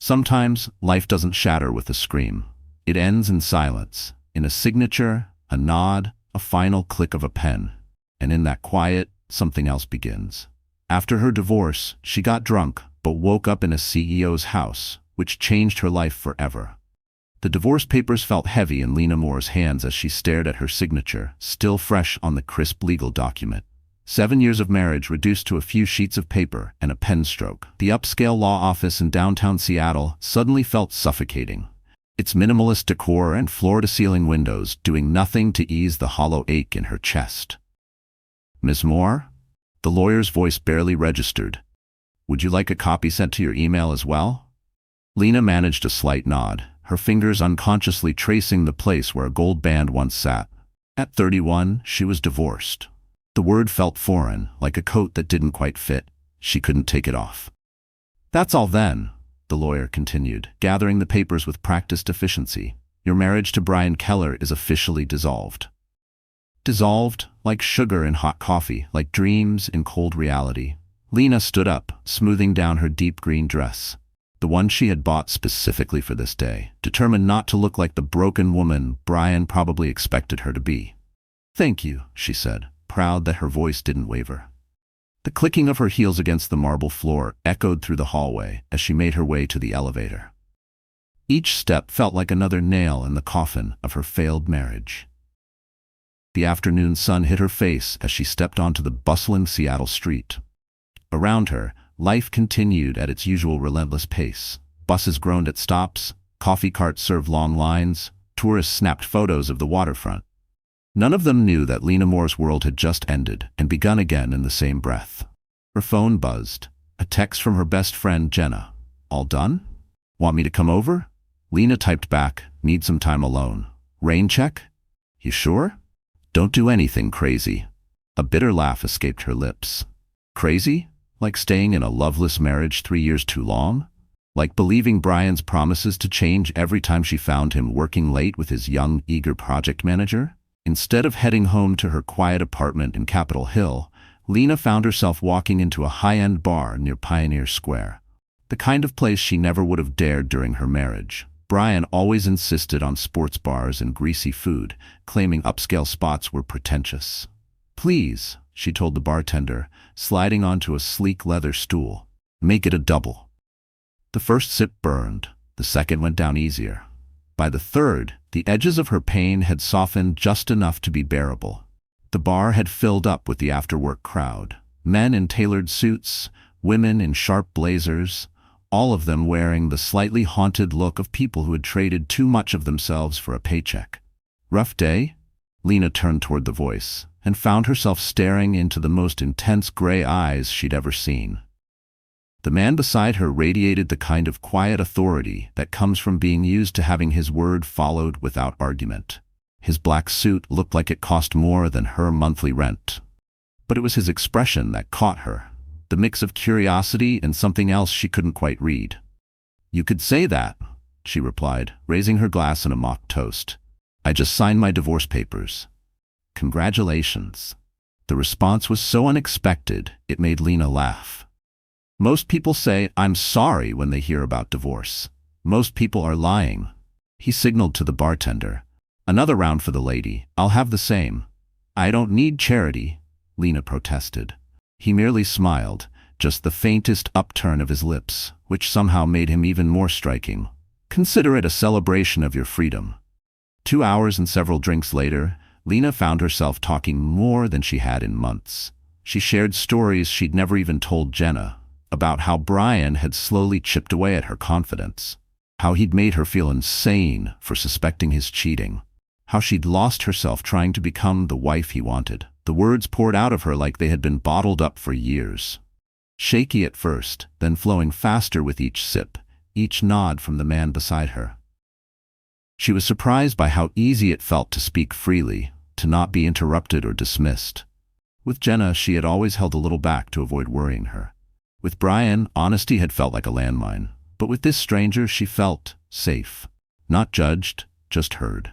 Sometimes, life doesn't shatter with a scream. It ends in silence, in a signature, a nod, a final click of a pen. And in that quiet, something else begins. After her divorce, she got drunk, but woke up in a CEO's house, which changed her life forever. The divorce papers felt heavy in Lena Moore's hands as she stared at her signature, still fresh on the crisp legal document. 7 years of marriage reduced to a few sheets of paper and a pen stroke. The upscale law office in downtown Seattle suddenly felt suffocating. Its minimalist decor and floor-to-ceiling windows doing nothing to ease the hollow ache in her chest. "Ms. Moore?" The lawyer's voice barely registered. "Would you like a copy sent to your email as well?" Lena managed a slight nod, her fingers unconsciously tracing the place where a gold band once sat. At 31, she was divorced. The word felt foreign, like a coat that didn't quite fit. She couldn't take it off. "That's all then," the lawyer continued, gathering the papers with practiced efficiency. "Your marriage to Brian Keller is officially dissolved." Dissolved, like sugar in hot coffee, like dreams in cold reality. Lena stood up, smoothing down her deep green dress, the one she had bought specifically for this day, determined not to look like the broken woman Brian probably expected her to be. "Thank you," she said, proud that her voice didn't waver. The clicking of her heels against the marble floor echoed through the hallway as she made her way to the elevator. Each step felt like another nail in the coffin of her failed marriage. The afternoon sun hit her face as she stepped onto the bustling Seattle street. Around her, life continued at its usual relentless pace. Buses groaned at stops, coffee carts served long lines, tourists snapped photos of the waterfront. None of them knew that Lena Moore's world had just ended and begun again in the same breath. Her phone buzzed. A text from her best friend, Jenna. "All done? Want me to come over?" Lena typed back, "Need some time alone. Rain check? You sure? Don't do anything crazy." A bitter laugh escaped her lips. Crazy? Like staying in a loveless marriage 3 years too long? Like believing Brian's promises to change every time she found him working late with his young, eager project manager? Instead of heading home to her quiet apartment in Capitol Hill, Lena found herself walking into a high-end bar near Pioneer Square. The kind of place she never would have dared during her marriage. Brian always insisted on sports bars and greasy food, claiming upscale spots were pretentious. "Please," she told the bartender, sliding onto a sleek leather stool. "Make it a double." The first sip burned, the second went down easier. By the third, the edges of her pain had softened just enough to be bearable. The bar had filled up with the after-work crowd. Men in tailored suits, women in sharp blazers, all of them wearing the slightly haunted look of people who had traded too much of themselves for a paycheck. "Rough day?" Lena turned toward the voice and found herself staring into the most intense gray eyes she'd ever seen. The man beside her radiated the kind of quiet authority that comes from being used to having his word followed without argument. His black suit looked like it cost more than her monthly rent. But it was his expression that caught her, the mix of curiosity and something else she couldn't quite read. "You could say that," she replied, raising her glass in a mock toast. "I just signed my divorce papers." "Congratulations." The response was so unexpected, it made Lena laugh. Most people say, "I'm sorry," when they hear about divorce. Most people are lying. He signaled to the bartender. "Another round for the lady. I'll have the same." "I don't need charity," Lena protested. He merely smiled, just the faintest upturn of his lips, which somehow made him even more striking. "Consider it a celebration of your freedom." 2 hours and several drinks later, Lena found herself talking more than she had in months. She shared stories she'd never even told Jenna, about how Brian had slowly chipped away at her confidence, how he'd made her feel insane for suspecting his cheating, how she'd lost herself trying to become the wife he wanted. The words poured out of her like they had been bottled up for years. Shaky at first, then flowing faster with each sip, each nod from the man beside her. She was surprised by how easy it felt to speak freely, to not be interrupted or dismissed. With Jenna, she had always held a little back to avoid worrying her. With Brian, honesty had felt like a landmine. But with this stranger, she felt safe. Not judged, just heard.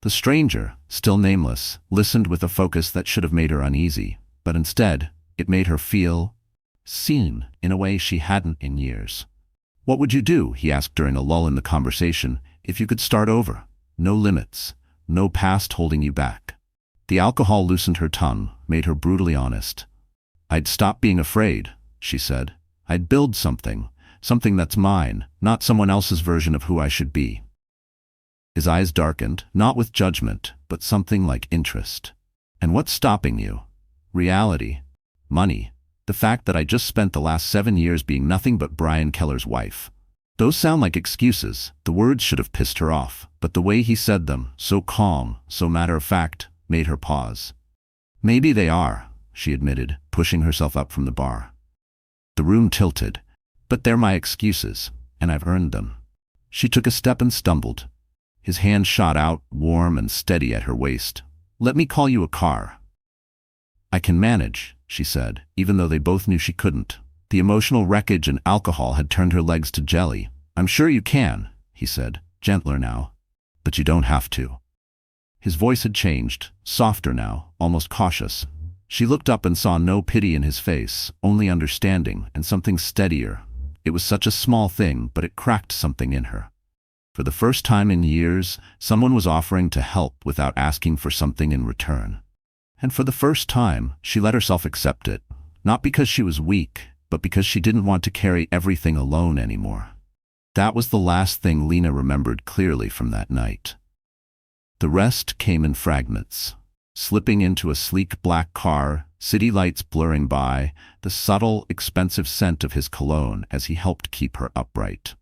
The stranger, still nameless, listened with a focus that should have made her uneasy, but instead, it made her feel seen in a way she hadn't in years. What would you do, he asked during a lull in the conversation, if you could start over? No limits, no past holding you back. The alcohol loosened her tongue, made her brutally honest. I'd stop being afraid, she said. I'd build something that's mine, not someone else's version of who I should be. His eyes darkened, not with judgment, but something like interest. And what's stopping you? Reality. Money. The fact that I just spent the last 7 years being nothing but Brian Keller's wife. Those sound like excuses. The words should have pissed her off, but the way he said them, so calm, so matter-of-fact, made her pause. Maybe they are, she admitted, pushing herself up from the bar. The room tilted. But they're my excuses, and I've earned them. She took a step and stumbled. His hand shot out, warm and steady at her waist. Let me call you a car. I can manage, she said, even though they both knew she couldn't. The emotional wreckage and alcohol had turned her legs to jelly. I'm sure you can, he said, gentler now. But you don't have to. His voice had changed, softer now, almost cautious. She looked up and saw no pity in his face, only understanding and something steadier. It was such a small thing, but it cracked something in her. For the first time in years, someone was offering to help without asking for something in return. And for the first time, she let herself accept it, not because she was weak, but because she didn't want to carry everything alone anymore. That was the last thing Lena remembered clearly from that night. The rest came in fragments. Slipping into a sleek black car, city lights blurring by, the subtle, expensive scent of his cologne as he helped keep her upright.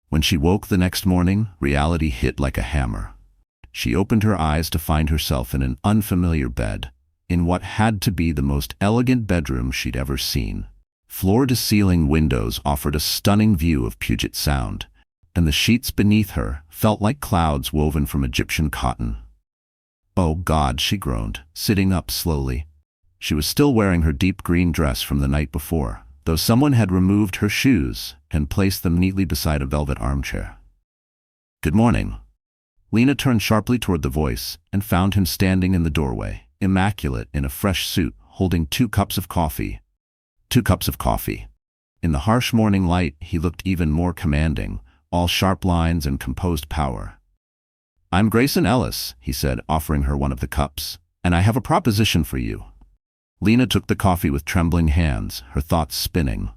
When she woke the next morning, reality hit like a hammer. She opened her eyes to find herself in an unfamiliar bed, in what had to be the most elegant bedroom she'd ever seen. Floor-to-ceiling windows offered a stunning view of Puget Sound, and the sheets beneath her felt like clouds woven from Egyptian cotton. Oh God, she groaned, sitting up slowly. She was still wearing her deep green dress from the night before, though someone had removed her shoes and placed them neatly beside a velvet armchair. Good morning. Lena turned sharply toward the voice and found him standing in the doorway, immaculate in a fresh suit, holding 2 cups of coffee. 2 cups of coffee. In the harsh morning light, he looked even more commanding, all sharp lines and composed power. I'm Grayson Ellis, he said, offering her one of the cups, and I have a proposition for you. Lena took the coffee with trembling hands, her thoughts spinning.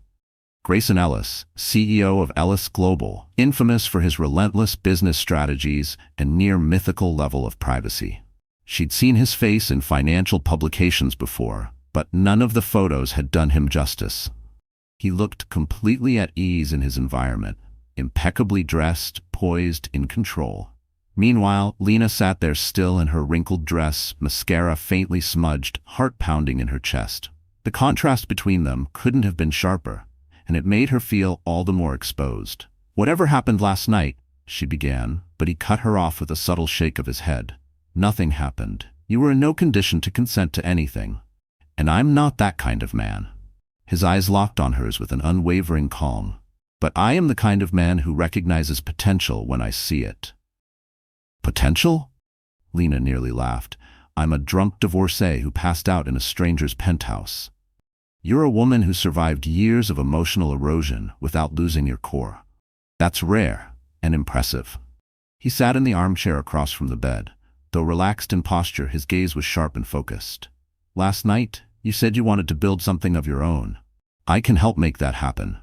Grayson Ellis, CEO of Ellis Global, infamous for his relentless business strategies and near-mythical level of privacy. She'd seen his face in financial publications before, but none of the photos had done him justice. He looked completely at ease in his environment, impeccably dressed, poised, in control. Meanwhile, Lena sat there still in her wrinkled dress, mascara faintly smudged, heart pounding in her chest. The contrast between them couldn't have been sharper, and it made her feel all the more exposed. Whatever happened last night, she began, but he cut her off with a subtle shake of his head. Nothing happened. You were in no condition to consent to anything. And I'm not that kind of man. His eyes locked on hers with an unwavering calm. But I am the kind of man who recognizes potential when I see it. Potential? Lena nearly laughed. I'm a drunk divorcee who passed out in a stranger's penthouse. You're a woman who survived years of emotional erosion without losing your core. That's rare and impressive. He sat in the armchair across from the bed. Though relaxed in posture, his gaze was sharp and focused. Last night, you said you wanted to build something of your own. I can help make that happen.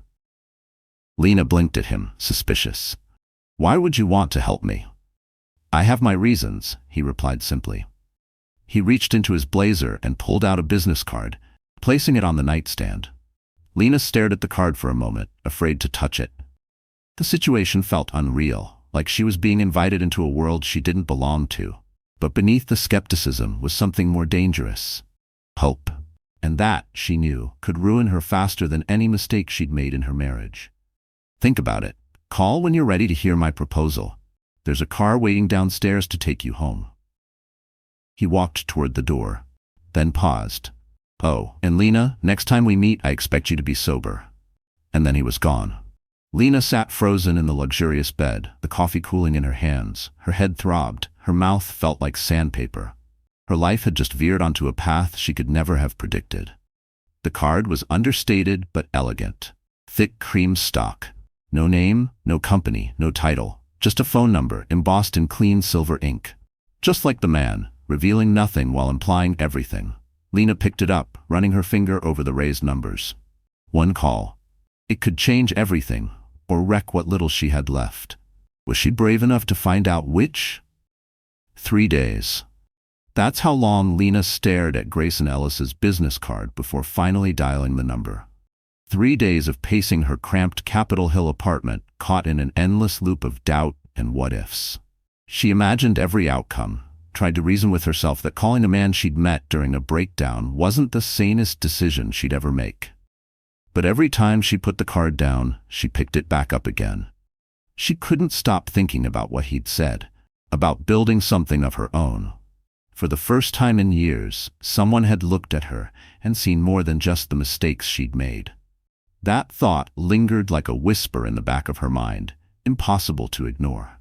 Lena blinked at him, suspicious. Why would you want to help me? I have my reasons, he replied simply. He reached into his blazer and pulled out a business card, placing it on the nightstand. Lena stared at the card for a moment, afraid to touch it. The situation felt unreal, like she was being invited into a world she didn't belong to. But beneath the skepticism was something more dangerous. Hope. And that, she knew, could ruin her faster than any mistake she'd made in her marriage. Think about it. Call when you're ready to hear my proposal. There's a car waiting downstairs to take you home. He walked toward the door, then paused. Oh, and Lena, next time we meet, I expect you to be sober. And then he was gone. Lena sat frozen in the luxurious bed, the coffee cooling in her hands. Her head throbbed, her mouth felt like sandpaper. Her life had just veered onto a path she could never have predicted. The card was understated but elegant. Thick cream stock. No name, no company, no title, just a phone number embossed in clean silver ink. Just like the man, revealing nothing while implying everything. Lena picked it up, running her finger over the raised numbers. One call. It could change everything, or wreck what little she had left. Was she brave enough to find out which? 3 days. That's how long Lena stared at Grayson Ellis's business card before finally dialing the number. 3 days of pacing her cramped Capitol Hill apartment, caught in an endless loop of doubt and what-ifs. She imagined every outcome, tried to reason with herself that calling a man she'd met during a breakdown wasn't the sanest decision she'd ever make. But every time she put the card down, she picked it back up again. She couldn't stop thinking about what he'd said, about building something of her own. For the first time in years, someone had looked at her and seen more than just the mistakes she'd made. That thought lingered like a whisper in the back of her mind, impossible to ignore.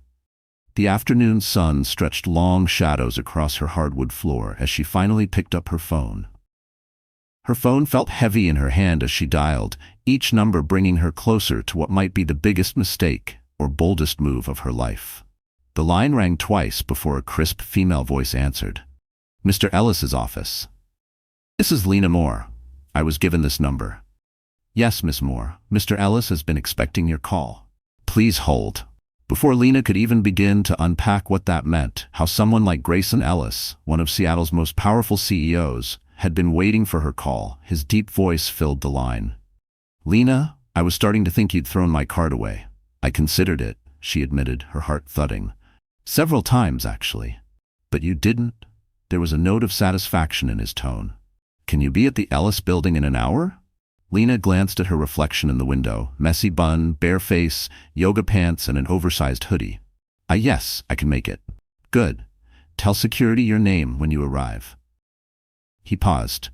The afternoon sun stretched long shadows across her hardwood floor as she finally picked up her phone. Her phone felt heavy in her hand as she dialed, each number bringing her closer to what might be the biggest mistake or boldest move of her life. The line rang twice before a crisp female voice answered. Mr. Ellis's office. This is Lena Moore. I was given this number. Yes, Miss Moore. Mr. Ellis has been expecting your call. Please hold. Before Lena could even begin to unpack what that meant, how someone like Grayson Ellis, one of Seattle's most powerful CEOs, had been waiting for her call, his deep voice filled the line. Lena, I was starting to think you'd thrown my card away. I considered it, she admitted, her heart thudding. Several times, actually. But you didn't? There was a note of satisfaction in his tone. Can you be at the Ellis building in an hour? Lena glanced at her reflection in the window, messy bun, bare face, yoga pants, and an oversized hoodie. Yes, I can make it. Good. Tell security your name when you arrive. He paused.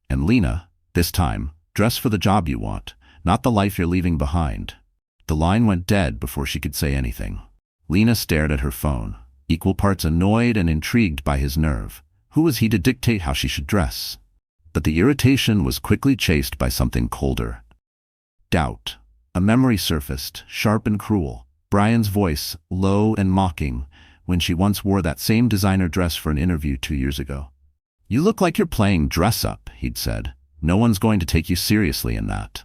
And Lena, this time, dress for the job you want, not the life you're leaving behind. The line went dead before she could say anything. Lena stared at her phone, equal parts annoyed and intrigued by his nerve. Who was he to dictate how she should dress? But the irritation was quickly chased by something colder. Doubt. A memory surfaced, sharp and cruel. Brian's voice, low and mocking, when she once wore that same designer dress for an interview 2 years ago. You look like you're playing dress-up, he'd said. No one's going to take you seriously in that.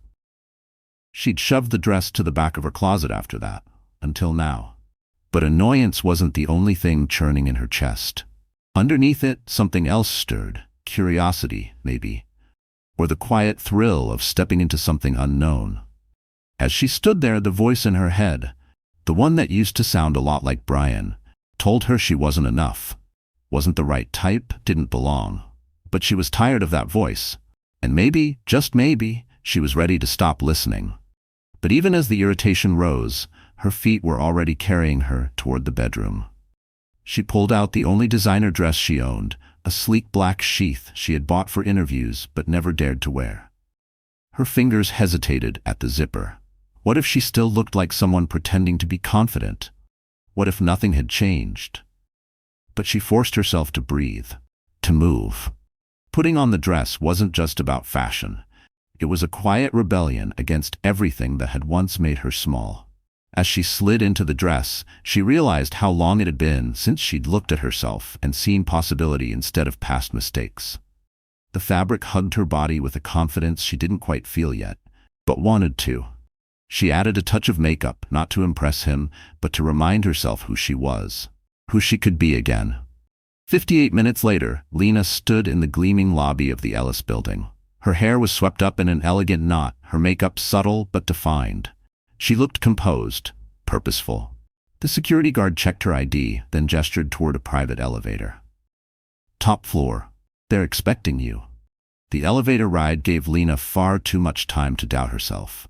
She'd shoved the dress to the back of her closet after that, until now. But annoyance wasn't the only thing churning in her chest. Underneath it, something else stirred. Curiosity, maybe. Or the quiet thrill of stepping into something unknown. As she stood there, the voice in her head, the one that used to sound a lot like Brian, told her she wasn't enough. Wasn't the right type, didn't belong. But she was tired of that voice. And maybe, just maybe, she was ready to stop listening. But even as the irritation rose, her feet were already carrying her toward the bedroom. She pulled out the only designer dress she owned, a sleek black sheath she had bought for interviews but never dared to wear. Her fingers hesitated at the zipper. What if she still looked like someone pretending to be confident? What if nothing had changed? But she forced herself to breathe, to move. Putting on the dress wasn't just about fashion. It was a quiet rebellion against everything that had once made her small. As she slid into the dress, she realized how long it had been since she'd looked at herself and seen possibility instead of past mistakes. The fabric hugged her body with a confidence she didn't quite feel yet, but wanted to. She added a touch of makeup, not to impress him, but to remind herself who she was, who she could be again. 58 minutes later, Lena stood in the gleaming lobby of the Ellis building. Her hair was swept up in an elegant knot, her makeup subtle but defined. She looked composed, purposeful. The security guard checked her ID, then gestured toward a private elevator. Top floor. They're expecting you. The elevator ride gave Lena far too much time to doubt herself.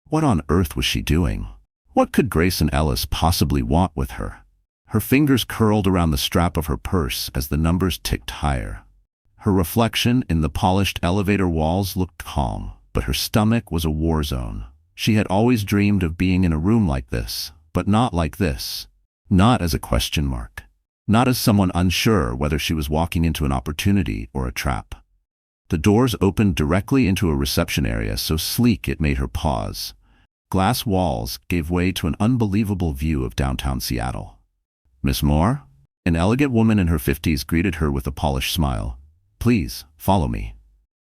What on earth was she doing? What could Grayson Ellis possibly want with her? Her fingers curled around the strap of her purse as the numbers ticked higher. Her reflection in the polished elevator walls looked calm, but her stomach was a war zone. She had always dreamed of being in a room like this, but not like this. Not as a question mark. Not as someone unsure whether she was walking into an opportunity or a trap. The doors opened directly into a reception area so sleek it made her pause. glass walls gave way to an unbelievable view of downtown Seattle. "Miss Moore?" An elegant woman in her 50s greeted her with a polished smile. "Please, follow me."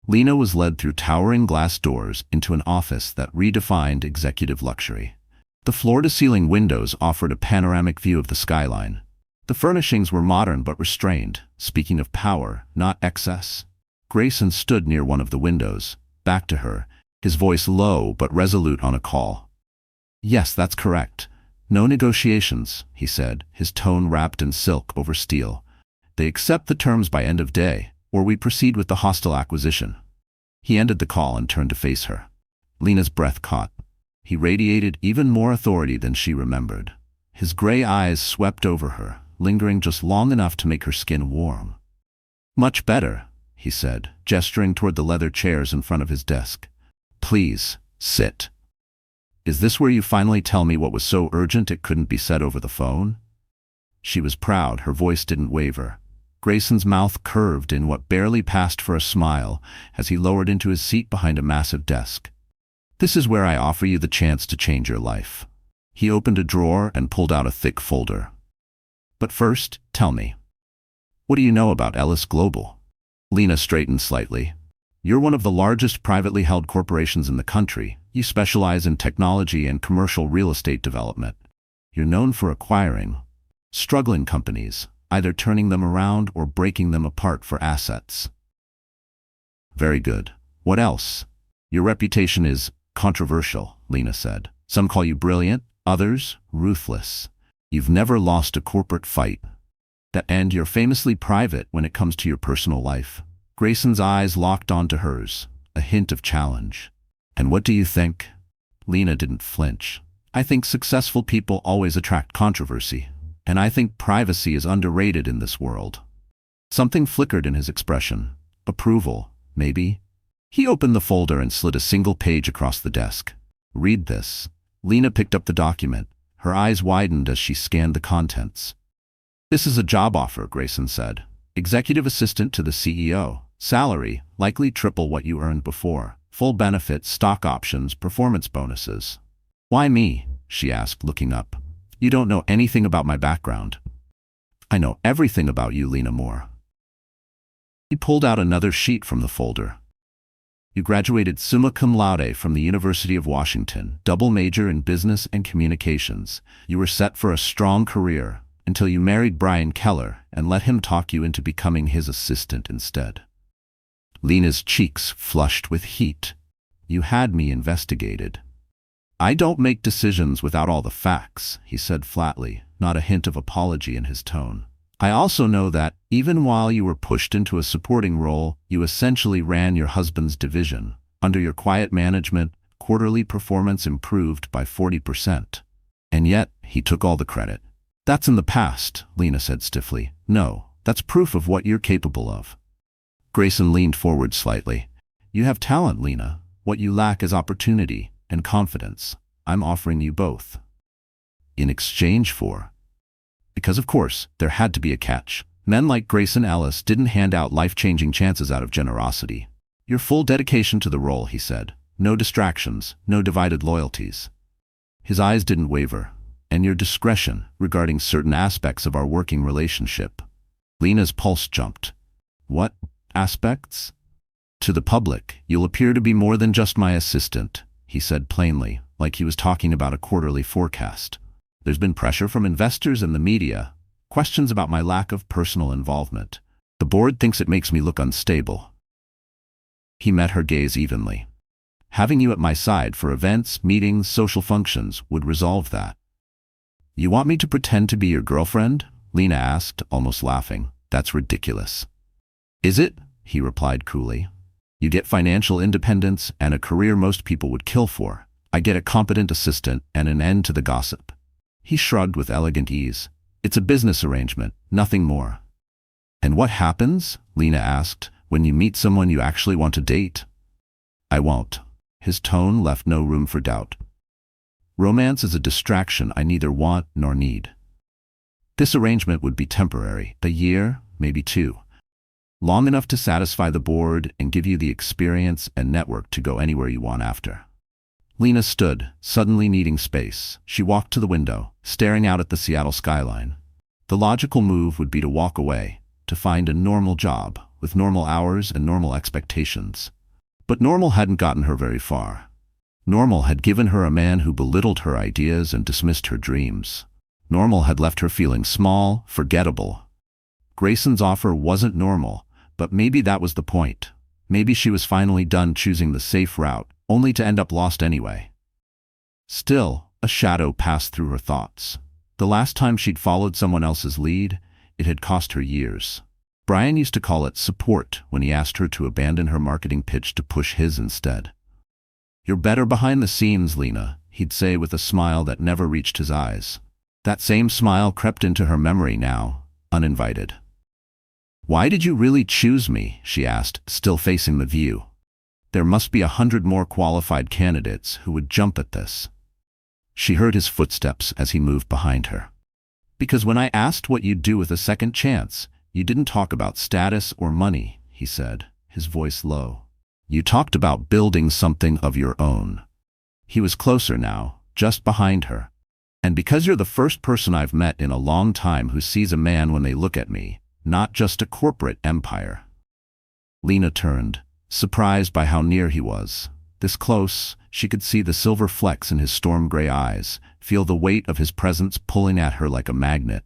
Lena was led through towering glass doors into an office that redefined executive luxury. The floor-to-ceiling windows offered a panoramic view of the skyline. The furnishings were modern but restrained, speaking of power, not excess. Grayson stood near one of the windows, back to her, his voice low but resolute on a call. "Yes, that's correct. No negotiations," he said, his tone wrapped in silk over steel. "They accept the terms by end of day, or we proceed with the hostile acquisition." He ended the call and turned to face her. Lena's breath caught. He radiated even more authority than she remembered. His gray eyes swept over her, lingering just long enough to make her skin warm. "Much better," he said, gesturing toward the leather chairs in front of his desk. "Please, sit. Is this where you finally tell me what was so urgent it couldn't be said over the phone?" She was proud, her voice didn't waver. Grayson's mouth curved in what barely passed for a smile as he lowered into his seat behind a massive desk. "This is where I offer you the chance to change your life." He opened a drawer and pulled out a thick folder. "But first, tell me, what do you know about Ellis Global?" Lena straightened slightly. "You're one of the largest privately held corporations in the country. You specialize in technology and commercial real estate development. You're known for acquiring struggling companies, either turning them around or breaking them apart for assets." "Very good. What else?" "Your reputation is controversial," Lena said. "Some call you brilliant, others ruthless. You've never lost a corporate fight. And you're famously private when it comes to your personal life." Grayson's eyes locked onto hers, a hint of challenge. "And what do you think?" Lena didn't flinch. "I think successful people always attract controversy, and I think privacy is underrated in this world." Something flickered in his expression. Approval, maybe? He opened the folder and slid a single page across the desk. "Read this." Lena picked up the document. Her eyes widened as she scanned the contents. "This is a job offer," Grayson said. "Executive assistant to the CEO. Salary, likely triple what you earned before. Full benefits, stock options, performance bonuses." "Why me?" she asked, looking up. "You don't know anything about my background." "I know everything about you, Lena Moore." He pulled out another sheet from the folder. "You graduated summa cum laude from the University of Washington, double major in business and communications. You were set for a strong career until you married Brian Keller and let him talk you into becoming his assistant instead." Lena's cheeks flushed with heat. "You had me investigated." "I don't make decisions without all the facts," he said flatly, not a hint of apology in his tone. "I also know that, even while you were pushed into a supporting role, you essentially ran your husband's division. Under your quiet management, quarterly performance improved by 40%. And yet, he took all the credit." "That's in the past," Lena said stiffly. "No, that's proof of what you're capable of." Grayson leaned forward slightly. "You have talent, Lena. What you lack is opportunity and confidence. I'm offering you both." "In exchange for?" Because of course, there had to be a catch. Men like Grayson Ellis didn't hand out life-changing chances out of generosity. "Your full dedication to the role," he said. "No distractions, no divided loyalties." His eyes didn't waver. "And your discretion regarding certain aspects of our working relationship." Lena's pulse jumped. "What aspects?" "To the public, you'll appear to be more than just my assistant," he said plainly, like he was talking about a quarterly forecast. "There's been pressure from investors and the media, questions about my lack of personal involvement. The board thinks it makes me look unstable." He met her gaze evenly. "Having you at my side for events, meetings, social functions would resolve that." "You want me to pretend to be your girlfriend?" Lena asked, almost laughing. "That's ridiculous." "Is it?" he replied coolly. "You get financial independence and a career most people would kill for. I get a competent assistant and an end to the gossip." He shrugged with elegant ease. "It's a business arrangement, nothing more." "And what happens?" Lena asked, "when you meet someone you actually want to date?" "I won't." His tone left no room for doubt. "Romance is a distraction I neither want nor need. This arrangement would be temporary, a year, maybe 2. Long enough to satisfy the board and give you the experience and network to go anywhere you want after." Lena stood, suddenly needing space. She walked to the window, staring out at the Seattle skyline. The logical move would be to walk away, to find a normal job, with normal hours and normal expectations. But normal hadn't gotten her very far. Normal had given her a man who belittled her ideas and dismissed her dreams. Normal had left her feeling small, forgettable. Grayson's offer wasn't normal, but maybe that was the point. Maybe she was finally done choosing the safe route, only to end up lost anyway. Still, a shadow passed through her thoughts. The last time she'd followed someone else's lead, it had cost her years. Brian used to call it support when he asked her to abandon her marketing pitch to push his instead. "You're better behind the scenes, Lena," he'd say with a smile that never reached his eyes. That same smile crept into her memory now, uninvited. "Why did you really choose me?" she asked, still facing the view. There must be 100 more qualified candidates who would jump at this. She heard his footsteps as he moved behind her. "Because when I asked what you'd do with a second chance, you didn't talk about status or money," he said, his voice low. "You talked about building something of your own." He was closer now, just behind her. "And because you're the first person I've met in a long time who sees a man when they look at me, not just a corporate empire." Lena turned, surprised by how near he was. This close, she could see the silver flecks in his storm-gray eyes, feel the weight of his presence pulling at her like a magnet.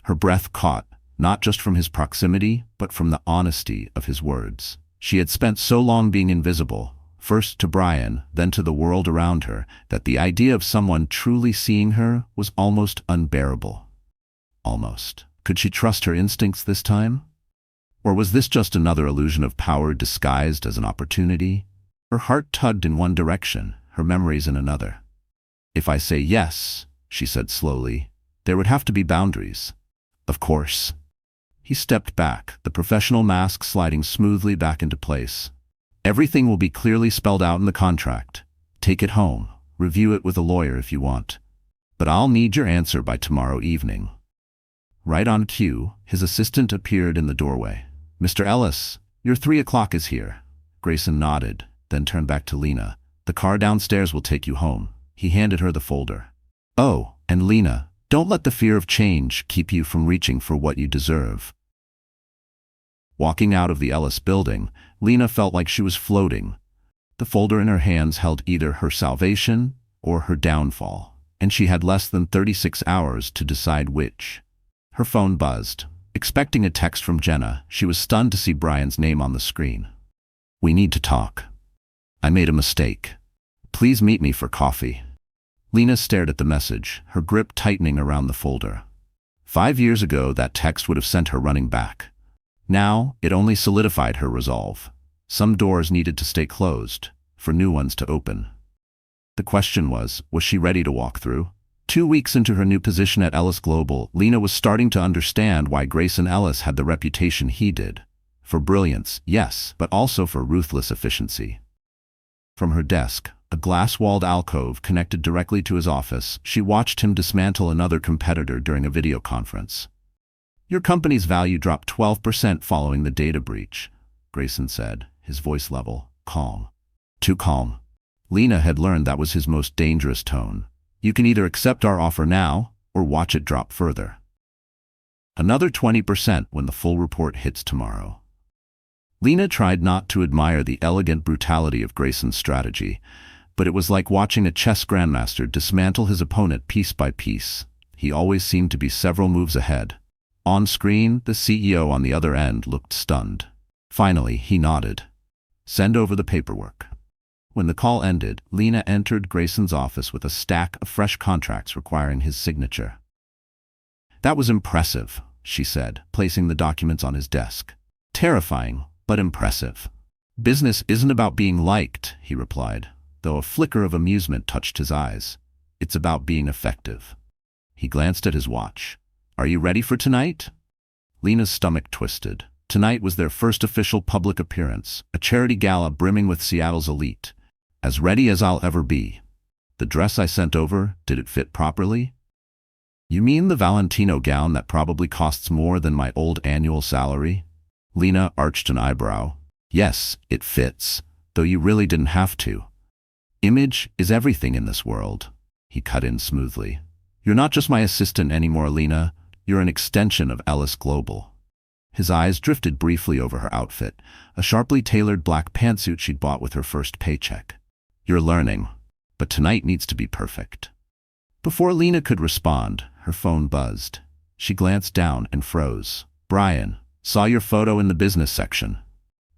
Her breath caught, not just from his proximity, but from the honesty of his words. She had spent so long being invisible, first to Brian, then to the world around her, that the idea of someone truly seeing her was almost unbearable. Almost. Could she trust her instincts this time? Or was this just another illusion of power disguised as an opportunity? Her heart tugged in one direction, her memories in another. "If I say yes," she said slowly, "there would have to be boundaries." "Of course." He stepped back, the professional mask sliding smoothly back into place. "Everything will be clearly spelled out in the contract. Take it home, review it with a lawyer if you want. But I'll need your answer by tomorrow evening." Right on cue, his assistant appeared in the doorway. "Mr. Ellis, your 3 o'clock is here." Grayson nodded, then turned back to Lena. "The car downstairs will take you home." He handed her the folder. "Oh, and Lena, don't let the fear of change keep you from reaching for what you deserve." Walking out of the Ellis building, Lena felt like she was floating. The folder in her hands held either her salvation or her downfall, and she had less than 36 hours to decide which. Her phone buzzed. Expecting a text from Jenna, she was stunned to see Brian's name on the screen. "We need to talk. I made a mistake. Please meet me for coffee." Lena stared at the message, her grip tightening around the folder. 5 years ago, that text would have sent her running back. Now, it only solidified her resolve. Some doors needed to stay closed, for new ones to open. The question was she ready to walk through? 2 weeks into her new position at Ellis Global, Lena was starting to understand why Grayson Ellis had the reputation he did. For brilliance, yes, but also for ruthless efficiency. From her desk, a glass-walled alcove connected directly to his office, she watched him dismantle another competitor during a video conference. "Your company's value dropped 12% following the data breach," Grayson said, his voice level, calm. Too calm. Lena had learned that was his most dangerous tone. "You can either accept our offer now, or watch it drop further. Another 20% when the full report hits tomorrow." Lena tried not to admire the elegant brutality of Grayson's strategy, but it was like watching a chess grandmaster dismantle his opponent piece by piece. He always seemed to be several moves ahead. On screen, the CEO on the other end looked stunned. Finally, he nodded. "Send over the paperwork." When the call ended, Lena entered Grayson's office with a stack of fresh contracts requiring his signature. "That was impressive," she said, placing the documents on his desk. "Terrifying, but impressive." "Business isn't about being liked," he replied, though a flicker of amusement touched his eyes. "It's about being effective." He glanced at his watch. "Are you ready for tonight?" Lena's stomach twisted. Tonight was their first official public appearance, a charity gala brimming with Seattle's elite. "As ready as I'll ever be." "The dress I sent over, did it fit properly?" "You mean the Valentino gown that probably costs more than my old annual salary?" Lena arched an eyebrow. "Yes, it fits, though you really didn't have to." Image is everything in this world. He cut in smoothly. You're not just my assistant anymore, Lena. You're an extension of Ellis Global. His eyes drifted briefly over her outfit, a sharply tailored black pantsuit she'd bought with her first paycheck. You're learning, but tonight needs to be perfect. Before Lena could respond, her phone buzzed. She glanced down and froze. Brian, saw your photo in the business section.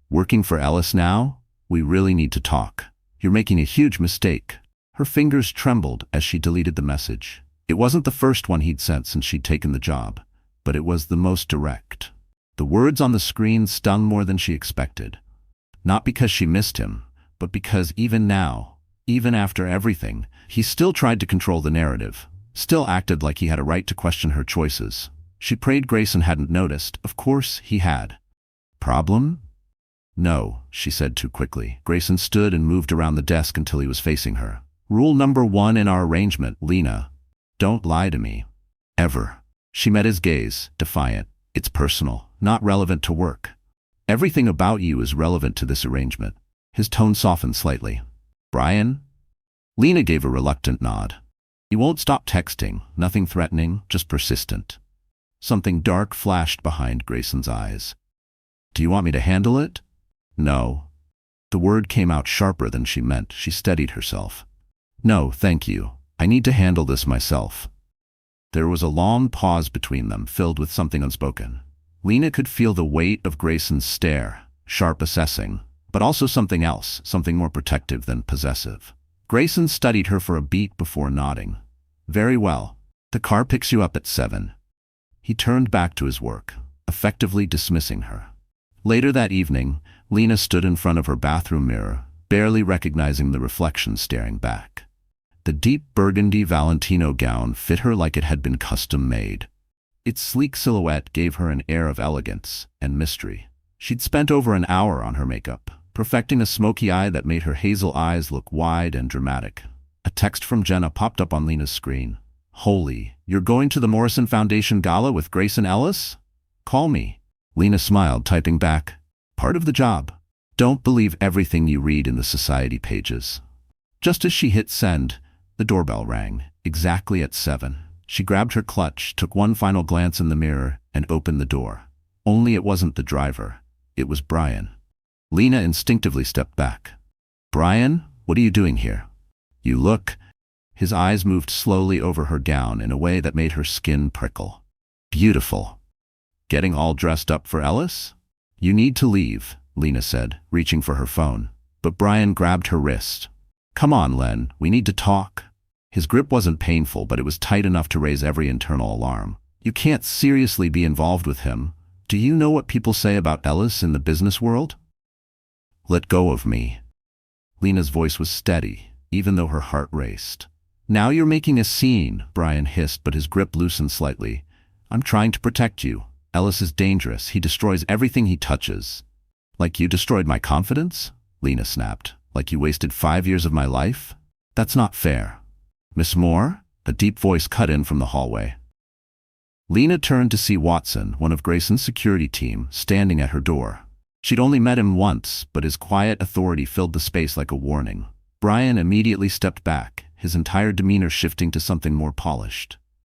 Working for Ellis now? We really need to talk. You're making a huge mistake. Her fingers trembled as she deleted the message. It wasn't the first one he'd sent since she'd taken the job, but it was the most direct. The words on the screen stung more than she expected. Not because she missed him, but because even now, even after everything, he still tried to control the narrative, still acted like he had a right to question her choices. She prayed Grayson hadn't noticed. Of course he had. Problem? No, she said too quickly. Grayson stood and moved around the desk until he was facing her. Rule number 1 in our arrangement, Lena. Don't lie to me. Ever. She met his gaze, defiant. It's personal, not relevant to work. Everything about you is relevant to this arrangement. His tone softened slightly. Brian? Lena gave a reluctant nod. You won't stop texting, nothing threatening, just persistent. Something dark flashed behind Grayson's eyes. Do you want me to handle it? No. The word came out sharper than she meant. She steadied herself. No, thank you. I need to handle this myself. There was a long pause between them, filled with something unspoken. Lena could feel the weight of Grayson's stare, sharp, assessing, but also something else, something more protective than possessive. Grayson studied her for a beat before nodding. Very well. The car picks you up at 7. He turned back to his work, effectively dismissing her. Later that evening, Lena stood in front of her bathroom mirror, barely recognizing the reflection staring back. The deep burgundy Valentino gown fit her like it had been custom-made. Its sleek silhouette gave her an air of elegance and mystery. She'd spent over an hour on her makeup, perfecting a smoky eye that made her hazel eyes look wide and dramatic. A text from Jenna popped up on Lena's screen. Holy, you're going to the Morrison Foundation Gala with Grayson Ellis? Call me. Lena smiled, typing back, part of the job. Don't believe everything you read in the society pages. Just as she hit send, the doorbell rang, exactly at 7. She grabbed her clutch, took one final glance in the mirror, and opened the door. Only it wasn't the driver. It was Brian. Lena instinctively stepped back. Brian, what are you doing here? You look. His eyes moved slowly over her gown in a way that made her skin prickle. Beautiful. Getting all dressed up for Ellis? You need to leave, Lena said, reaching for her phone. But Brian grabbed her wrist. Come on, Len, we need to talk. His grip wasn't painful, but it was tight enough to raise every internal alarm. You can't seriously be involved with him. Do you know what people say about Ellis in the business world? Let go of me. Lena's voice was steady, even though her heart raced. Now you're making a scene, Brian hissed, but his grip loosened slightly. I'm trying to protect you. Ellis is dangerous. He destroys everything he touches. Like you destroyed my confidence? Lena snapped. Like you wasted 5 years of my life? That's not fair. Miss Moore? A deep voice cut in from the hallway. Lena turned to see Watson, one of Grayson's security team, standing at her door. She'd only met him once, but his quiet authority filled the space like a warning. Brian immediately stepped back, his entire demeanor shifting to something more polished.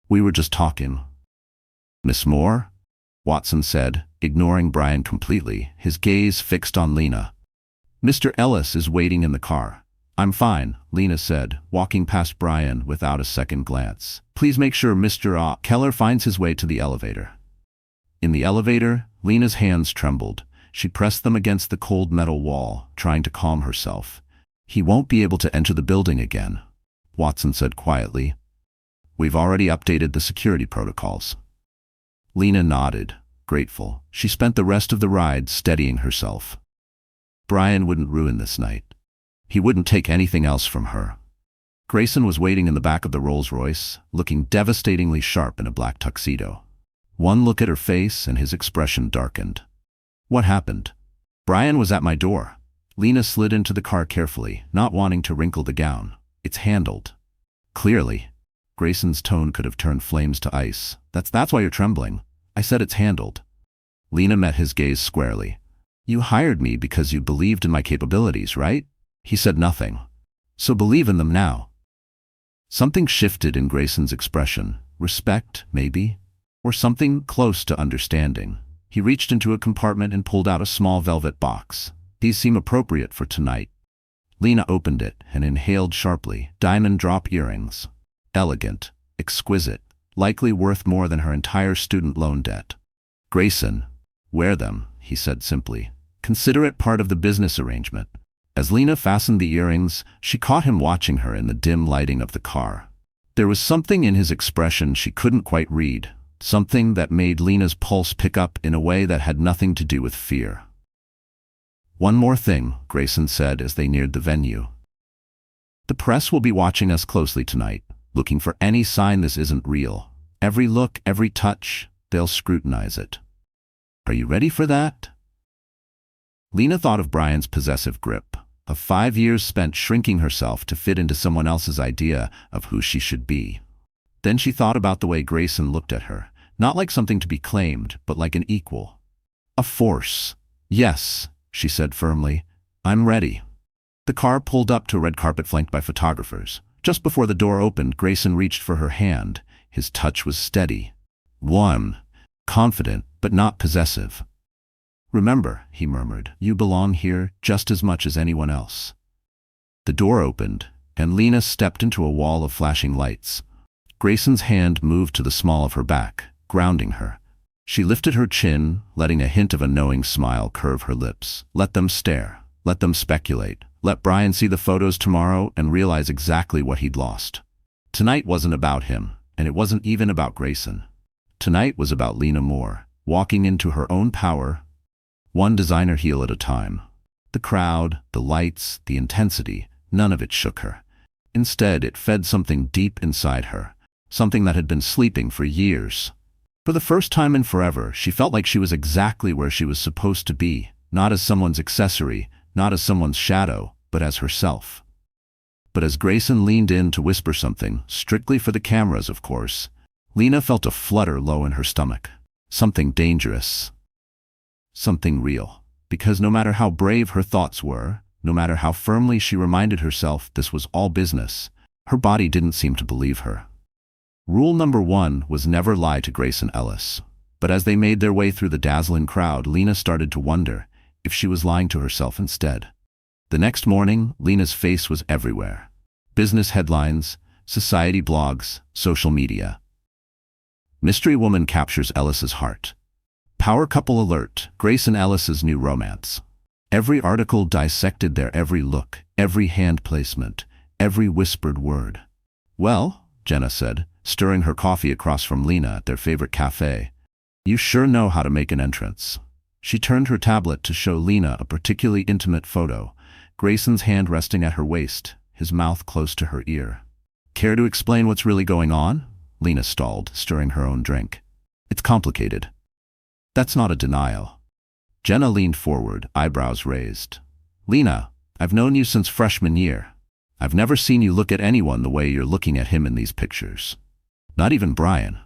We were just talking. Miss Moore? Watson said, ignoring Brian completely, his gaze fixed on Lena. Mr. Ellis is waiting in the car. I'm fine, Lena said, walking past Brian without a second glance. Please make sure Mr. Keller finds his way to the elevator. In the elevator, Lena's hands trembled. She pressed them against the cold metal wall, trying to calm herself. He won't be able to enter the building again, Watson said quietly. We've already updated the security protocols. Lena nodded, grateful. She spent the rest of the ride steadying herself. Brian wouldn't ruin this night. He wouldn't take anything else from her. Grayson was waiting in the back of the Rolls-Royce, looking devastatingly sharp in a black tuxedo. One look at her face and his expression darkened. What happened? Brian was at my door. Lena slid into the car carefully, not wanting to wrinkle the gown. It's handled. Clearly. Grayson's tone could have turned flames to ice. That's why you're trembling. I said it's handled. Lena met his gaze squarely. You hired me because you believed in my capabilities, right? He said nothing. So believe in them now. Something shifted in Grayson's expression. Respect, maybe? Or something close to understanding. He reached into a compartment and pulled out a small velvet box. These seem appropriate for tonight. Lena opened it and inhaled sharply. Diamond drop earrings. Elegant, exquisite, likely worth more than her entire student loan debt. Grayson, wear them, he said simply. Consider it part of the business arrangement. As Lena fastened the earrings, she caught him watching her in the dim lighting of the car. There was something in his expression she couldn't quite read, something that made Lena's pulse pick up in a way that had nothing to do with fear. One more thing, Grayson said as they neared the venue. The press will be watching us closely tonight, looking for any sign this isn't real. Every look, every touch, they'll scrutinize it. Are you ready for that? Lena thought of Brian's possessive grip, of 5 years spent shrinking herself to fit into someone else's idea of who she should be. Then she thought about the way Grayson looked at her, not like something to be claimed, but like an equal. A force. Yes, she said firmly. I'm ready. The car pulled up to a red carpet flanked by photographers. Just before the door opened, Grayson reached for her hand. His touch was steady, warm, confident, but not possessive. Remember, he murmured, you belong here just as much as anyone else. The door opened, and Lena stepped into a wall of flashing lights. Grayson's hand moved to the small of her back, grounding her. She lifted her chin, letting a hint of a knowing smile curve her lips. Let them stare. Let them speculate. Let Brian see the photos tomorrow and realize exactly what he'd lost. Tonight wasn't about him, and it wasn't even about Grayson. Tonight was about Lena Moore, walking into her own power, one designer heel at a time. The crowd, the lights, the intensity, none of it shook her. Instead, it fed something deep inside her, something that had been sleeping for years. For the first time in forever, she felt like she was exactly where she was supposed to be, not as someone's accessory, not as someone's shadow, but as herself. But as Grayson leaned in to whisper something, strictly for the cameras, of course, Lena felt a flutter low in her stomach. Something dangerous. Something real. Because no matter how brave her thoughts were, no matter how firmly she reminded herself this was all business, her body didn't seem to believe her. Rule number 1 was never lie to Grayson Ellis. But as they made their way through the dazzling crowd, Lena started to wonder if she was lying to herself instead. The next morning, Lena's face was everywhere. Business headlines, society blogs, social media. Mystery woman captures Ellis's heart. Power couple alert, Grayson Ellis's new romance. Every article dissected their every look, every hand placement, every whispered word. Well, Jenna said, stirring her coffee across from Lena at their favorite cafe, you sure know how to make an entrance. She turned her tablet to show Lena a particularly intimate photo, Grayson's hand resting at her waist, his mouth close to her ear. Care to explain what's really going on? Lena stalled, stirring her own drink. It's complicated. That's not a denial. Jenna leaned forward, eyebrows raised. Lena, I've known you since freshman year. I've never seen you look at anyone the way you're looking at him in these pictures. Not even Brian.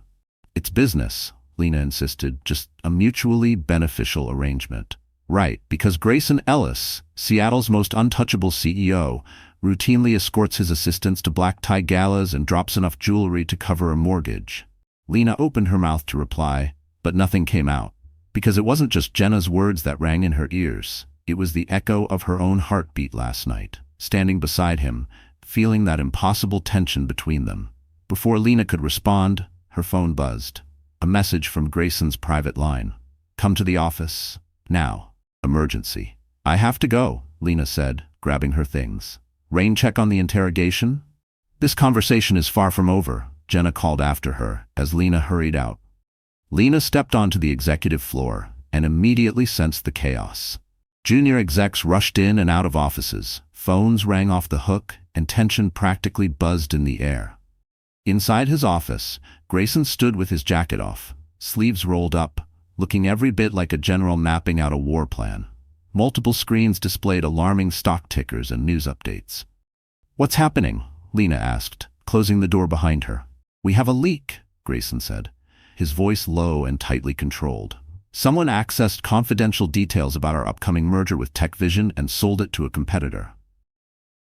It's business, Lena insisted, just a mutually beneficial arrangement. Right, because Grayson Ellis, Seattle's most untouchable CEO, routinely escorts his assistants to black tie galas and drops enough jewelry to cover a mortgage. Lena opened her mouth to reply, but nothing came out. Because it wasn't just Jenna's words that rang in her ears. It was the echo of her own heartbeat last night, standing beside him, feeling that impossible tension between them. Before Lena could respond, her phone buzzed. A message from Grayson's private line. Come to the office. Now. Emergency. I have to go, Lena said, grabbing her things. Rain check on the interrogation? This conversation is far from over, Jenna called after her as Lena hurried out. Lena stepped onto the executive floor and immediately sensed the chaos. Junior execs rushed in and out of offices, phones rang off the hook, and tension practically buzzed in the air. Inside his office, Grayson stood with his jacket off, sleeves rolled up, looking every bit like a general mapping out a war plan. Multiple screens displayed alarming stock tickers and news updates. What's happening? Lena asked, closing the door behind her. We have a leak, Grayson said, his voice low and tightly controlled. Someone accessed confidential details about our upcoming merger with TechVision and sold it to a competitor.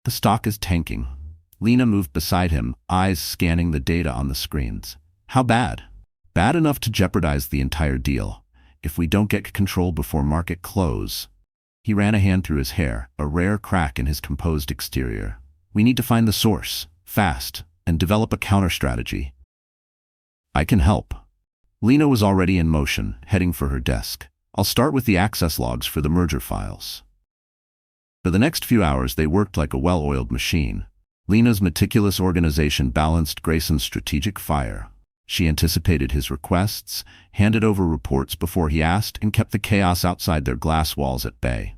The stock is tanking. Lena moved beside him, eyes scanning the data on the screens. How bad? Bad enough to jeopardize the entire deal. If we don't get control before market close. He ran a hand through his hair, a rare crack in his composed exterior. We need to find the source, fast, and develop a counter-strategy. I can help. Lena was already in motion, heading for her desk. I'll start with the access logs for the merger files. For the next few hours, they worked like a well-oiled machine. Lena's meticulous organization balanced Grayson's strategic fire. She anticipated his requests, handed over reports before he asked, and kept the chaos outside their glass walls at bay.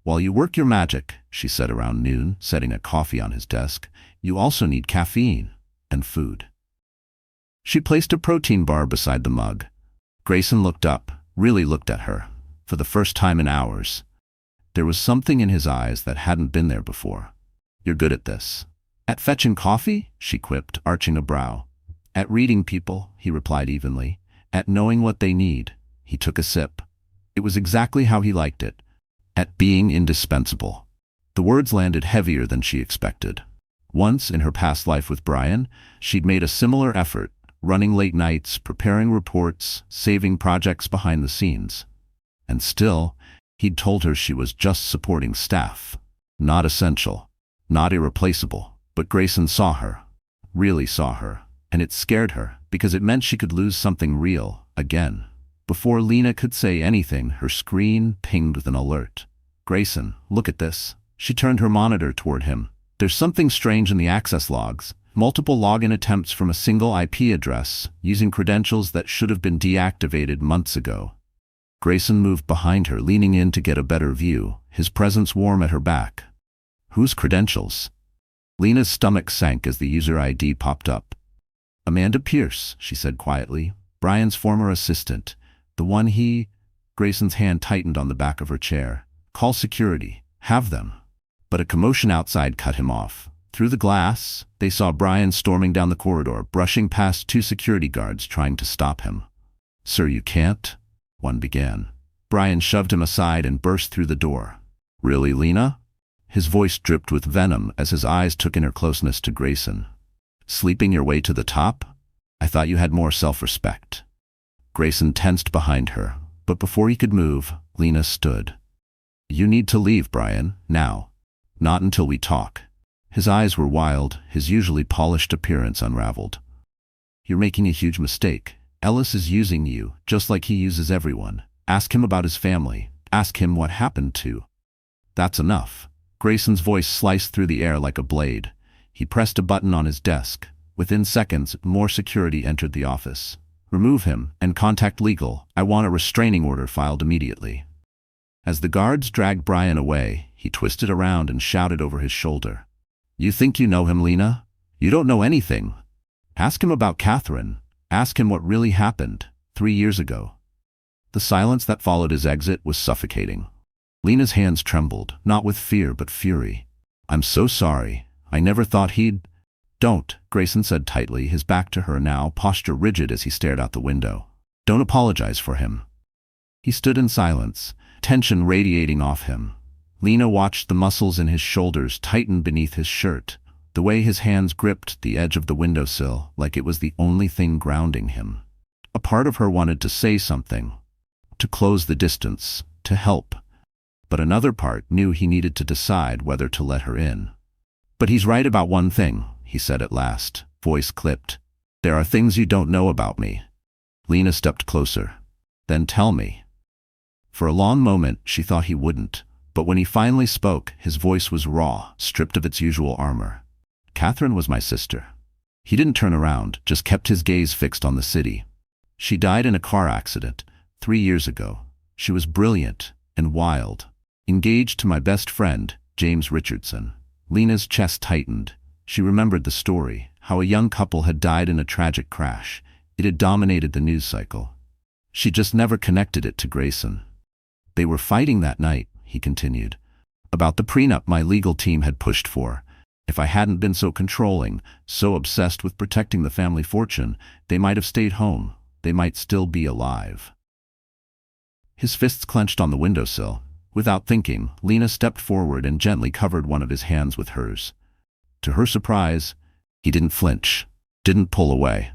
While you work your magic, she said around noon, setting a coffee on his desk, you also need caffeine and food. She placed a protein bar beside the mug. Grayson looked up, really looked at her, for the first time in hours. There was something in his eyes that hadn't been there before. You're good at this. At fetching coffee? She quipped, arching a brow. At reading people, he replied evenly. At knowing what they need. He took a sip. It was exactly how he liked it. At being indispensable. The words landed heavier than she expected. Once, in her past life with Brian, she'd made a similar effort, running late nights, preparing reports, saving projects behind the scenes. And still, he'd told her she was just supporting staff. Not essential. Not irreplaceable. But Grayson saw her. Really saw her. And it scared her, because it meant she could lose something real, again. Before Lena could say anything, her screen pinged with an alert. Grayson, look at this. She turned her monitor toward him. There's something strange in the access logs. Multiple login attempts from a single IP address, using credentials that should have been deactivated months ago. Grayson moved behind her, leaning in to get a better view, his presence warm at her back. Whose credentials? Lena's stomach sank as the user ID popped up. Amanda Pierce, she said quietly. Brian's former assistant. The one he... Grayson's hand tightened on the back of her chair. Call security. Have them. But a commotion outside cut him off. Through the glass, they saw Brian storming down the corridor, brushing past two security guards trying to stop him. Sir, you can't? One began. Brian shoved him aside and burst through the door. Really, Lena? His voice dripped with venom as his eyes took in her closeness to Grayson. Sleeping your way to the top? I thought you had more self-respect. Grayson tensed behind her, but before he could move, Lena stood. You need to leave, Brian, now. Not until we talk. His eyes were wild, his usually polished appearance unraveled. You're making a huge mistake. Ellis is using you, just like he uses everyone. Ask him about his family. Ask him what happened to. That's enough. Grayson's voice sliced through the air like a blade. He pressed a button on his desk. Within seconds, more security entered the office. Remove him and contact legal. I want a restraining order filed immediately. As the guards dragged Brian away, he twisted around and shouted over his shoulder. You think you know him, Lena? You don't know anything. Ask him about Catherine. Ask him what really happened 3 years ago. The silence that followed his exit was suffocating. Lena's hands trembled, not with fear but fury. I'm so sorry. I never thought he'd... Don't, Grayson said tightly, his back to her now, posture rigid as he stared out the window. Don't apologize for him. He stood in silence, tension radiating off him. Lena watched the muscles in his shoulders tighten beneath his shirt, the way his hands gripped the edge of the windowsill like it was the only thing grounding him. A part of her wanted to say something, to close the distance, to help. But another part knew he needed to decide whether to let her in. But he's right about one thing, he said at last, voice clipped. There are things you don't know about me. Lena stepped closer. Then tell me. For a long moment, she thought he wouldn't, but when he finally spoke, his voice was raw, stripped of its usual armor. Catherine was my sister. He didn't turn around, just kept his gaze fixed on the city. She died in a car accident 3 years ago. She was brilliant and wild. Engaged to my best friend, James Richardson. Lena's chest tightened. She remembered the story, how a young couple had died in a tragic crash. It had dominated the news cycle. She just never connected it to Grayson. They were fighting that night, he continued, about the prenup my legal team had pushed for. If I hadn't been so controlling, so obsessed with protecting the family fortune, they might have stayed home. They might still be alive. His fists clenched on the windowsill. Without thinking, Lena stepped forward and gently covered one of his hands with hers. To her surprise, he didn't flinch, didn't pull away.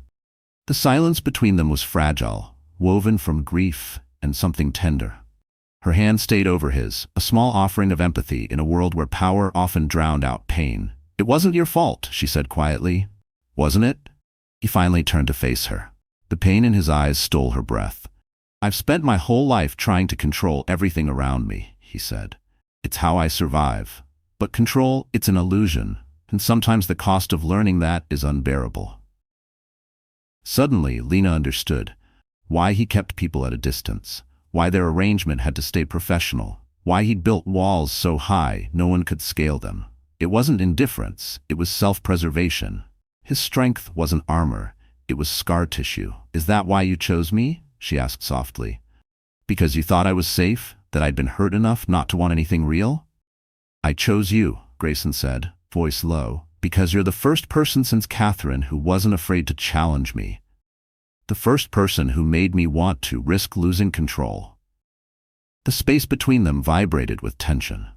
The silence between them was fragile, woven from grief and something tender. Her hand stayed over his, a small offering of empathy in a world where power often drowned out pain. "It wasn't your fault," she said quietly. "Wasn't it?" He finally turned to face her. The pain in his eyes stole her breath. "I've spent my whole life trying to control everything around me," he said. "It's how I survive. But control, it's an illusion, and sometimes the cost of learning that is unbearable." Suddenly, Lena understood why he kept people at a distance, why their arrangement had to stay professional, why he'd built walls so high no one could scale them. It wasn't indifference, it was self-preservation. His strength wasn't armor, it was scar tissue. "Is that why you chose me?" she asked softly. "Because you thought I was safe, that I'd been hurt enough not to want anything real?" "I chose you," Grayson said, voice low, "because you're the first person since Catherine who wasn't afraid to challenge me. The first person who made me want to risk losing control." The space between them vibrated with tension.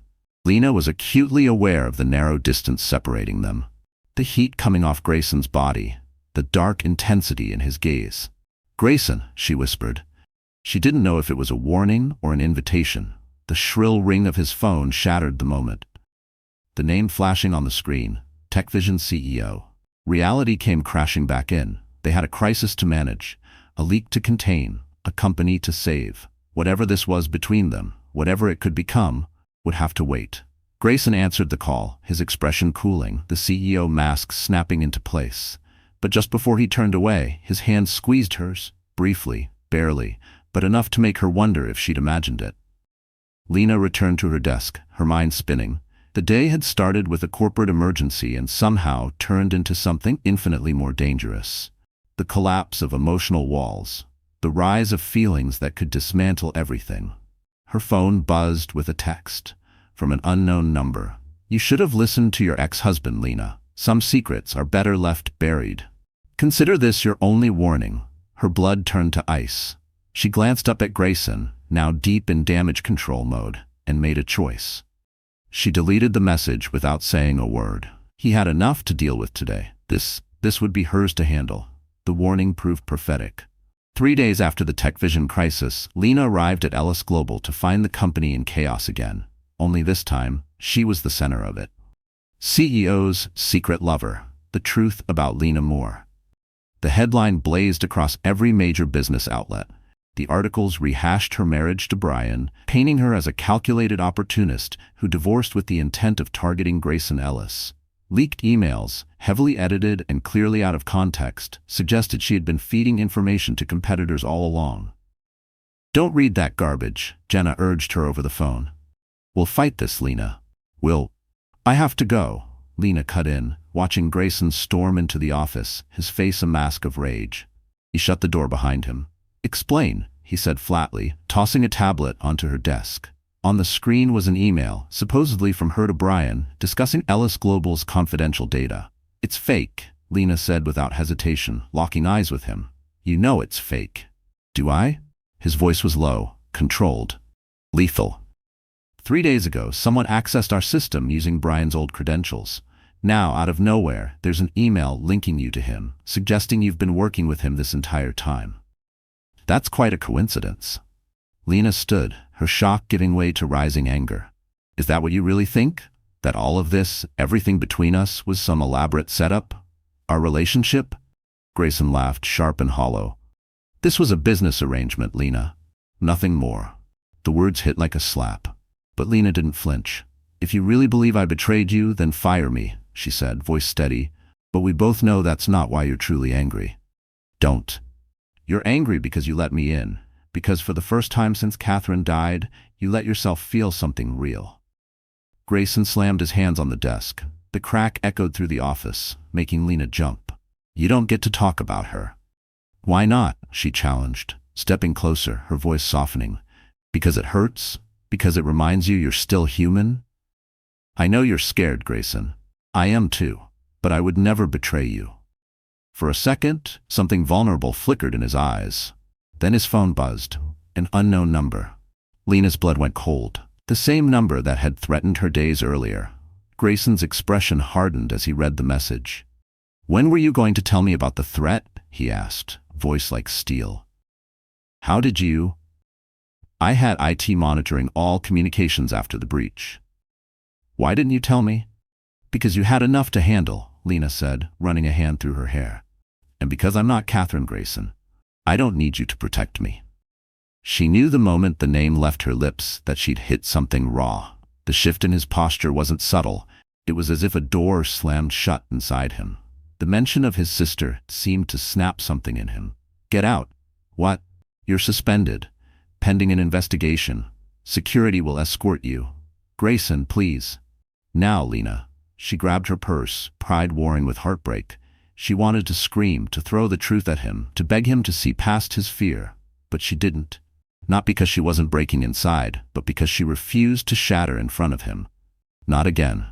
Lena was acutely aware of the narrow distance separating them. The heat coming off Grayson's body, the dark intensity in his gaze. "Grayson," she whispered. She didn't know if it was a warning or an invitation. The shrill ring of his phone shattered the moment. The name flashing on the screen, TechVision CEO. Reality came crashing back in. They had a crisis to manage, a leak to contain, a company to save. Whatever this was between them, whatever it could become, would have to wait. Grayson answered the call, his expression cooling, the CEO mask snapping into place. But just before he turned away, his hand squeezed hers, briefly, barely, but enough to make her wonder if she'd imagined it. Lena returned to her desk, her mind spinning. The day had started with a corporate emergency and somehow turned into something infinitely more dangerous. The collapse of emotional walls, the rise of feelings that could dismantle everything. Her phone buzzed with a text from an unknown number. "You should have listened to your ex-husband, Lena. Some secrets are better left buried. Consider this your only warning." Her blood turned to ice. She glanced up at Grayson, now deep in damage control mode, and made a choice. She deleted the message without saying a word. He had enough to deal with today. This would be hers to handle. The warning proved prophetic. 3 days after the TechVision crisis, Lena arrived at Ellis Global to find the company in chaos again. Only this time, she was the center of it. CEO's secret lover, the truth about Lena Moore. The headline blazed across every major business outlet. The articles rehashed her marriage to Brian, painting her as a calculated opportunist who divorced with the intent of targeting Grayson Ellis. Leaked emails, heavily edited and clearly out of context, suggested she had been feeding information to competitors all along. "Don't read that garbage," Jenna urged her over the phone. "We'll fight this, Lena. I have to go," Lena cut in, watching Grayson storm into the office, his face a mask of rage. He shut the door behind him. "Explain," he said flatly, tossing a tablet onto her desk. On the screen was an email, supposedly from her to Brian, discussing Ellis Global's confidential data. "It's fake," Lena said without hesitation, locking eyes with him. "You know it's fake." "Do I?" His voice was low, controlled, lethal. 3 days ago, someone accessed our system using Brian's old credentials. Now, out of nowhere, there's an email linking you to him, suggesting you've been working with him this entire time. That's quite a coincidence. Lena stood, her shock giving way to rising anger. "Is that what you really think? That all of this, everything between us, was some elaborate setup? Our relationship?" Grayson laughed, sharp and hollow. "This was a business arrangement, Lena. Nothing more." The words hit like a slap. But Lena didn't flinch. "If you really believe I betrayed you, then fire me," she said, voice steady. "But we both know that's not why you're truly angry." "Don't. You're angry because you let me in. Because for the first time since Catherine died, you let yourself feel something real." Grayson slammed his hands on the desk. The crack echoed through the office, making Lena jump. "You don't get to talk about her." "Why not?" she challenged, stepping closer, her voice softening. "Because it hurts? Because it reminds you you're still human?" "I know you're scared, Grayson. I am too. But I would never betray you." For a second, something vulnerable flickered in his eyes. Then his phone buzzed. An unknown number. Lena's blood went cold. The same number that had threatened her days earlier. Grayson's expression hardened as he read the message. "When were you going to tell me about the threat?" he asked, voice like steel. "How did you?" "I had IT monitoring all communications after the breach." "Why didn't you tell me?" "Because you had enough to handle," Lena said, running a hand through her hair. "And because I'm not Catherine Grayson. I don't need you to protect me." She knew the moment the name left her lips that she'd hit something raw. The shift in his posture wasn't subtle. It was as if a door slammed shut inside him. The mention of his sister seemed to snap something in him. "Get out." "What?" "You're suspended. Pending an investigation. Security will escort you." "Grayson, please." "Now, Lena." She grabbed her purse, pride warring with heartbreak. She wanted to scream, to throw the truth at him, to beg him to see past his fear. But she didn't. Not because she wasn't breaking inside, but because she refused to shatter in front of him. Not again.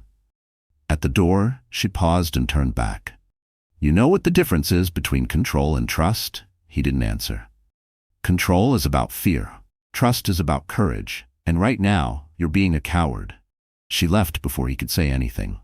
At the door, she paused and turned back. "You know what the difference is between control and trust?" He didn't answer. "Control is about fear. Trust is about courage. And right now, you're being a coward." She left before he could say anything.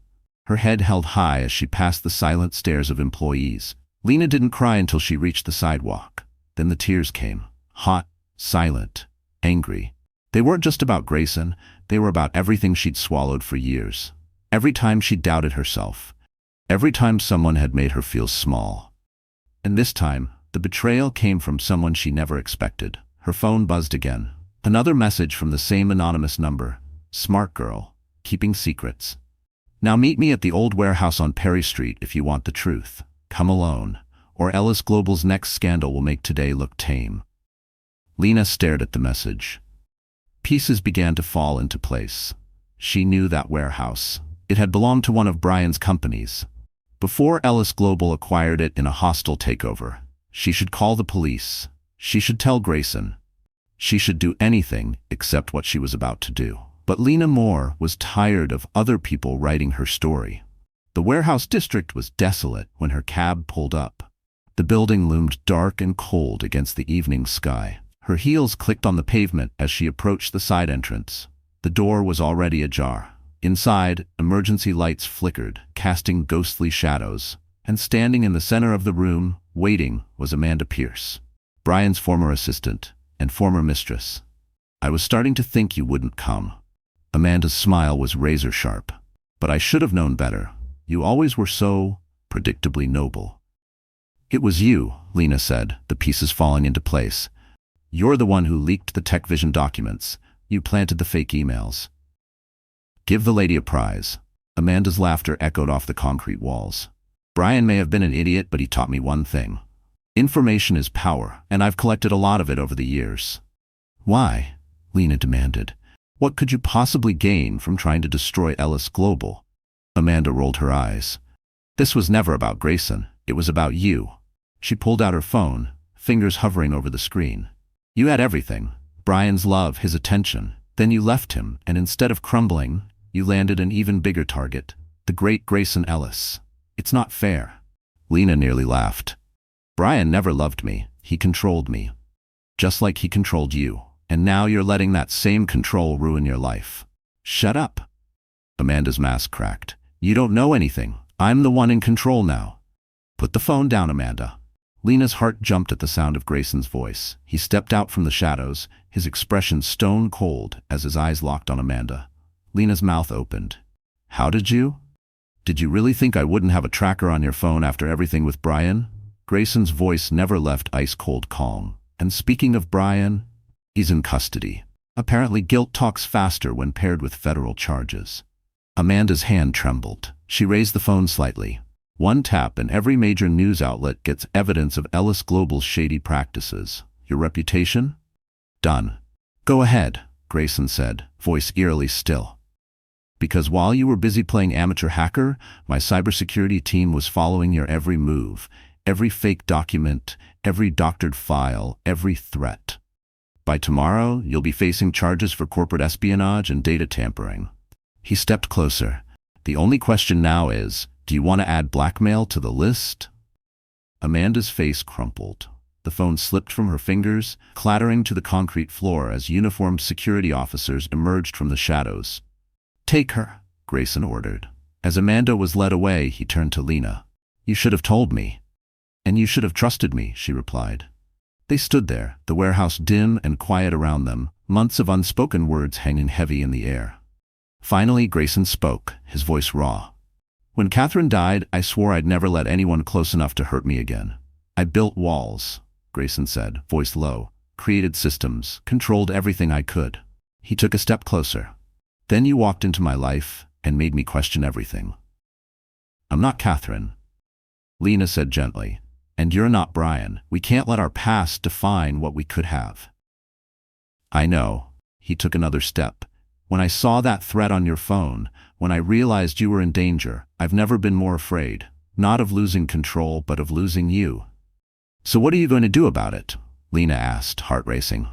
Her head held high as she passed the silent stares of employees. Lena didn't cry until she reached the sidewalk. Then the tears came. Hot, silent, angry. They weren't just about Grayson. They were about everything she'd swallowed for years. Every time she doubted herself. Every time someone had made her feel small. And this time, the betrayal came from someone she never expected. Her phone buzzed again. Another message from the same anonymous number. "Smart girl, keeping secrets. Now meet me at the old warehouse on Perry Street if you want the truth. Come alone, or Ellis Global's next scandal will make today look tame." Lena stared at the message. Pieces began to fall into place. She knew that warehouse. It had belonged to one of Brian's companies. Before Ellis Global acquired it in a hostile takeover, she should call the police. She should tell Grayson. She should do anything except what she was about to do. But Lena Moore was tired of other people writing her story. The warehouse district was desolate when her cab pulled up. The building loomed dark and cold against the evening sky. Her heels clicked on the pavement as she approached the side entrance. The door was already ajar. Inside, emergency lights flickered, casting ghostly shadows. And standing in the center of the room, waiting, was Amanda Pierce, Brian's former assistant and former mistress. "I was starting to think you wouldn't come." Amanda's smile was razor sharp. "But I should have known better. You always were so predictably noble." "It was you," Lena said, the pieces falling into place. "You're the one who leaked the TechVision documents. You planted the fake emails." "Give the lady a prize." Amanda's laughter echoed off the concrete walls. "Brian may have been an idiot, but he taught me one thing. Information is power, and I've collected a lot of it over the years." "Why?" Lena demanded. "What could you possibly gain from trying to destroy Ellis Global?" Amanda rolled her eyes. "This was never about Grayson. It was about you." She pulled out her phone, fingers hovering over the screen. "You had everything. Brian's love, his attention. Then you left him, and instead of crumbling, you landed an even bigger target. The great Grayson Ellis. It's not fair." Lena nearly laughed. "Brian never loved me. He controlled me. Just like he controlled you. And now you're letting that same control ruin your life." "Shut up." Amanda's mask cracked. "You don't know anything. I'm the one in control now." "Put the phone down, Amanda." Lena's heart jumped at the sound of Grayson's voice. He stepped out from the shadows, his expression stone cold as his eyes locked on Amanda. Lena's mouth opened. "How did you? Did you really think I wouldn't have a tracker on your phone after everything with Brian?" Grayson's voice never left ice-cold calm. "And speaking of Brian, he's in custody. Apparently guilt talks faster when paired with federal charges." Amanda's hand trembled. She raised the phone slightly. One tap and every major news outlet gets evidence of Ellis Global's shady practices. Your reputation? Done. "Go ahead," Grayson said, voice eerily still. "Because while you were busy playing amateur hacker, my cybersecurity team was following your every move, every fake document, every doctored file, every threat. By tomorrow, you'll be facing charges for corporate espionage and data tampering." He stepped closer. "The only question now is, do you want to add blackmail to the list?" Amanda's face crumpled. The phone slipped from her fingers, clattering to the concrete floor as uniformed security officers emerged from the shadows. "Take her," Grayson ordered. As Amanda was led away, he turned to Lena. "You should have told me." "And you should have trusted me," she replied. They stood there, the warehouse dim and quiet around them, months of unspoken words hanging heavy in the air. Finally, Grayson spoke, his voice raw. "When Catherine died, I swore I'd never let anyone close enough to hurt me again. I built walls," Grayson said, voice low, "created systems, controlled everything I could." He took a step closer. "Then you walked into my life and made me question everything." "I'm not Catherine," Lena said gently. "And you're not Brian. We can't let our past define what we could have." "I know." He took another step. "When I saw that threat on your phone, when I realized you were in danger, I've never been more afraid. Not of losing control, but of losing you." "So what are you going to do about it?" Lena asked, heart racing.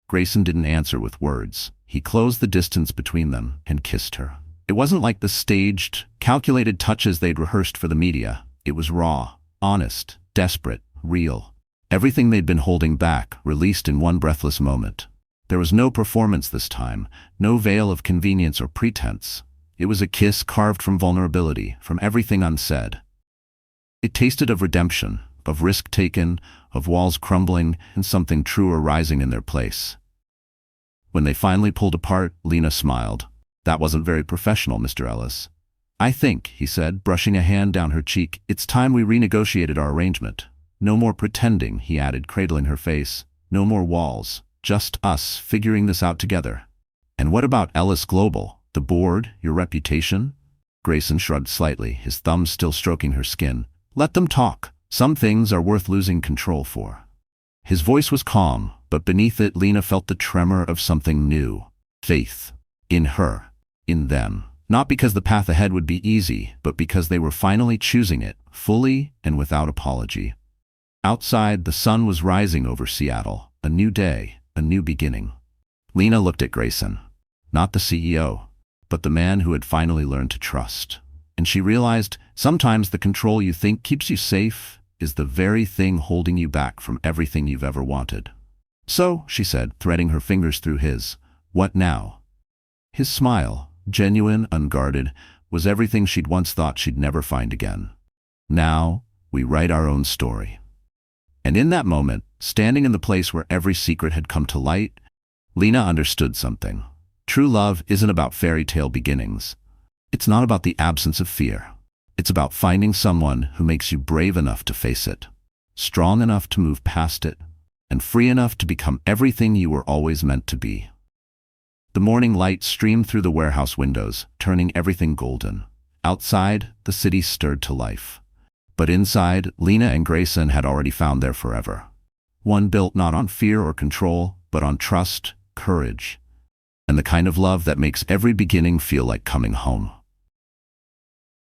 Grayson didn't answer with words. He closed the distance between them and kissed her. It wasn't like the staged, calculated touches they'd rehearsed for the media. It was raw, honest, desperate, real. Everything they'd been holding back, released in one breathless moment. There was no performance this time, no veil of convenience or pretense. It was a kiss carved from vulnerability, from everything unsaid. It tasted of redemption, of risk taken, of walls crumbling, and something truer rising in their place. When they finally pulled apart, Lena smiled. "That wasn't very professional, Mr. Ellis." "I think," he said, brushing a hand down her cheek, "it's time we renegotiated our arrangement. No more pretending," he added, cradling her face. "No more walls. Just us figuring this out together." "And what about Ellis Global? The board? Your reputation?" Grayson shrugged slightly, his thumbs still stroking her skin. "Let them talk. Some things are worth losing control for." His voice was calm, but beneath it Lena felt the tremor of something new. Faith. In her. In them. Not because the path ahead would be easy, but because they were finally choosing it, fully and without apology. Outside, the sun was rising over Seattle. A new day, a new beginning. Lena looked at Grayson. Not the CEO, but the man who had finally learned to trust. And she realized, sometimes the control you think keeps you safe is the very thing holding you back from everything you've ever wanted. "So," she said, threading her fingers through his, "what now?" His smile, genuine, unguarded, was everything she'd once thought she'd never find again. "Now, we write our own story." And in that moment, standing in the place where every secret had come to light, Lena understood something. True love isn't about fairy tale beginnings. It's not about the absence of fear. It's about finding someone who makes you brave enough to face it, strong enough to move past it, and free enough to become everything you were always meant to be. The morning light streamed through the warehouse windows, turning everything golden. Outside, the city stirred to life. But inside, Lena and Grayson had already found their forever. One built not on fear or control, but on trust, courage, and the kind of love that makes every beginning feel like coming home.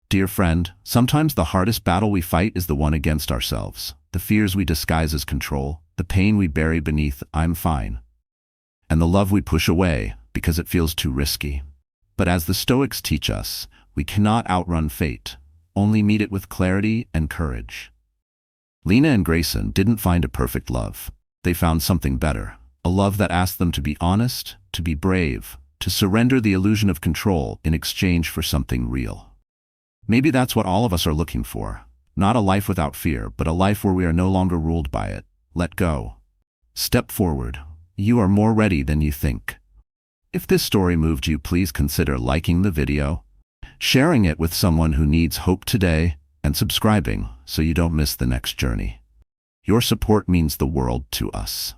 Dear friend, sometimes the hardest battle we fight is the one against ourselves. The fears we disguise as control, the pain we bury beneath "I'm fine," and the love we push away because it feels too risky. But as the Stoics teach us, we cannot outrun fate, only meet it with clarity and courage. Lena and Grayson didn't find a perfect love. They found something better, a love that asked them to be honest, to be brave, to surrender the illusion of control in exchange for something real. Maybe that's what all of us are looking for. Not a life without fear, but a life where we are no longer ruled by it. Let go. Step forward. You are more ready than you think. If this story moved you, please consider liking the video, sharing it with someone who needs hope today, and subscribing so you don't miss the next journey. Your support means the world to us.